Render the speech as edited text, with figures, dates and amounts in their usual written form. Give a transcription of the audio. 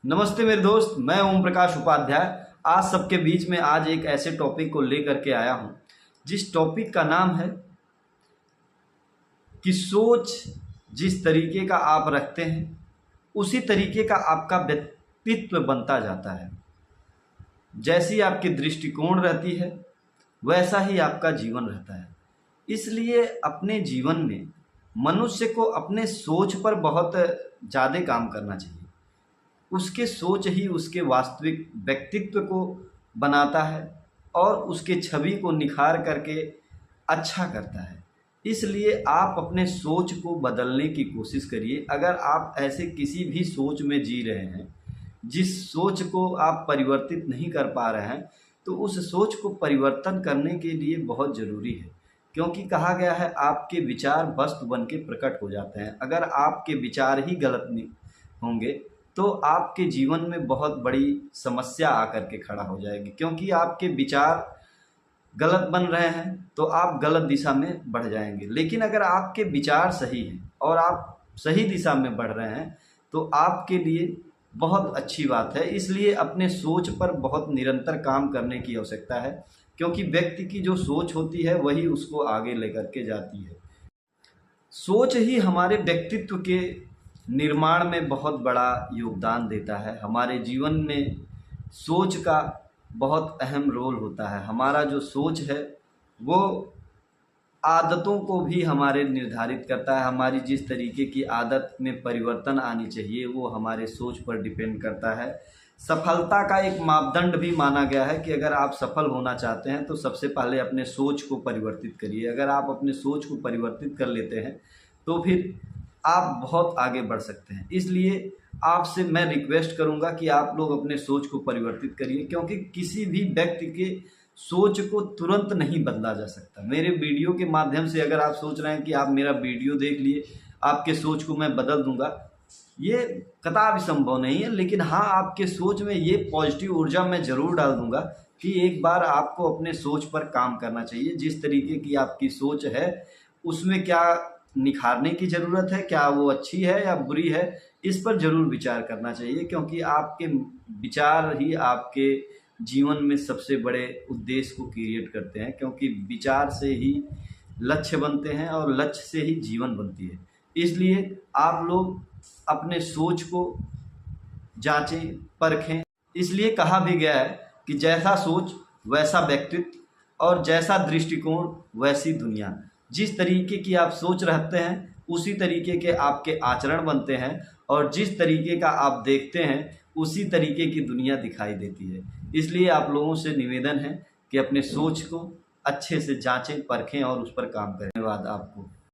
नमस्ते मेरे दोस्त, मैं ओम प्रकाश उपाध्याय आज सबके बीच में आज एक ऐसे टॉपिक को लेकर के आया हूं जिस टॉपिक का नाम है कि सोच जिस तरीके का आप रखते हैं उसी तरीके का आपका व्यक्तित्व बनता जाता है। जैसी आपकी दृष्टिकोण रहती है वैसा ही आपका जीवन रहता है। इसलिए अपने जीवन में मनुष्य को अपने सोच पर बहुत ज़्यादा काम करना चाहिए। उसके सोच ही उसके वास्तविक व्यक्तित्व को बनाता है और उसके छवि को निखार करके अच्छा करता है। इसलिए आप अपने सोच को बदलने की कोशिश करिए। अगर आप ऐसे किसी भी सोच में जी रहे हैं जिस सोच को आप परिवर्तित नहीं कर पा रहे हैं, तो उस सोच को परिवर्तन करने के लिए बहुत ज़रूरी है, क्योंकि कहा गया है आपके विचार वस्तु बन के प्रकट हो जाते हैं। अगर आपके विचार ही गलत नहीं होंगे तो आपके जीवन में बहुत बड़ी समस्या आकर के खड़ा हो जाएगी, क्योंकि आपके विचार गलत बन रहे हैं तो आप गलत दिशा में बढ़ जाएंगे। लेकिन अगर आपके विचार सही हैं और आप सही दिशा में बढ़ रहे हैं तो आपके लिए बहुत अच्छी बात है। इसलिए अपने सोच पर बहुत निरंतर काम करने की आवश्यकता है, क्योंकि व्यक्ति की जो सोच होती है वही उसको आगे लेकर के जाती है। सोच ही हमारे व्यक्तित्व के निर्माण में बहुत बड़ा योगदान देता है। हमारे जीवन में सोच का बहुत अहम रोल होता है। हमारा जो सोच है वो आदतों को भी हमारे निर्धारित करता है। हमारी जिस तरीके की आदत में परिवर्तन आनी चाहिए वो हमारे सोच पर डिपेंड करता है। सफलता का एक मापदंड भी माना गया है कि अगर आप सफल होना चाहते हैं तो सबसे पहले अपने सोच को परिवर्तित करिए। अगर आप अपने सोच को परिवर्तित कर लेते हैं तो फिर आप बहुत आगे बढ़ सकते हैं। इसलिए आपसे मैं रिक्वेस्ट करूंगा कि आप लोग अपने सोच को परिवर्तित करिए, क्योंकि किसी भी व्यक्ति के सोच को तुरंत नहीं बदला जा सकता। मेरे वीडियो के माध्यम से अगर आप सोच रहे हैं कि आप मेरा वीडियो देख लिए आपके सोच को मैं बदल दूंगा, ये कदापि संभव नहीं है। लेकिन हाँ, आपके सोच में ये पॉजिटिव ऊर्जा मैं ज़रूर डाल दूंगा कि एक बार आपको अपने सोच पर काम करना चाहिए। जिस तरीके की आपकी सोच है उसमें क्या निखारने की ज़रूरत है, क्या वो अच्छी है या बुरी है, इस पर ज़रूर विचार करना चाहिए, क्योंकि आपके विचार ही आपके जीवन में सबसे बड़े उद्देश्य को क्रिएट करते हैं। क्योंकि विचार से ही लक्ष्य बनते हैं और लक्ष्य से ही जीवन बनती है। इसलिए आप लोग अपने सोच को जांचें, परखें। इसलिए कहा भी गया है कि जैसा सोच वैसा व्यक्तित्व और जैसा दृष्टिकोण वैसी दुनिया। जिस तरीके की आप सोच रखते हैं उसी तरीके के आपके आचरण बनते हैं, और जिस तरीके का आप देखते हैं उसी तरीके की दुनिया दिखाई देती है। इसलिए आप लोगों से निवेदन है कि अपने सोच को अच्छे से जांचें, परखें और उस पर काम करें। धन्यवाद आपको।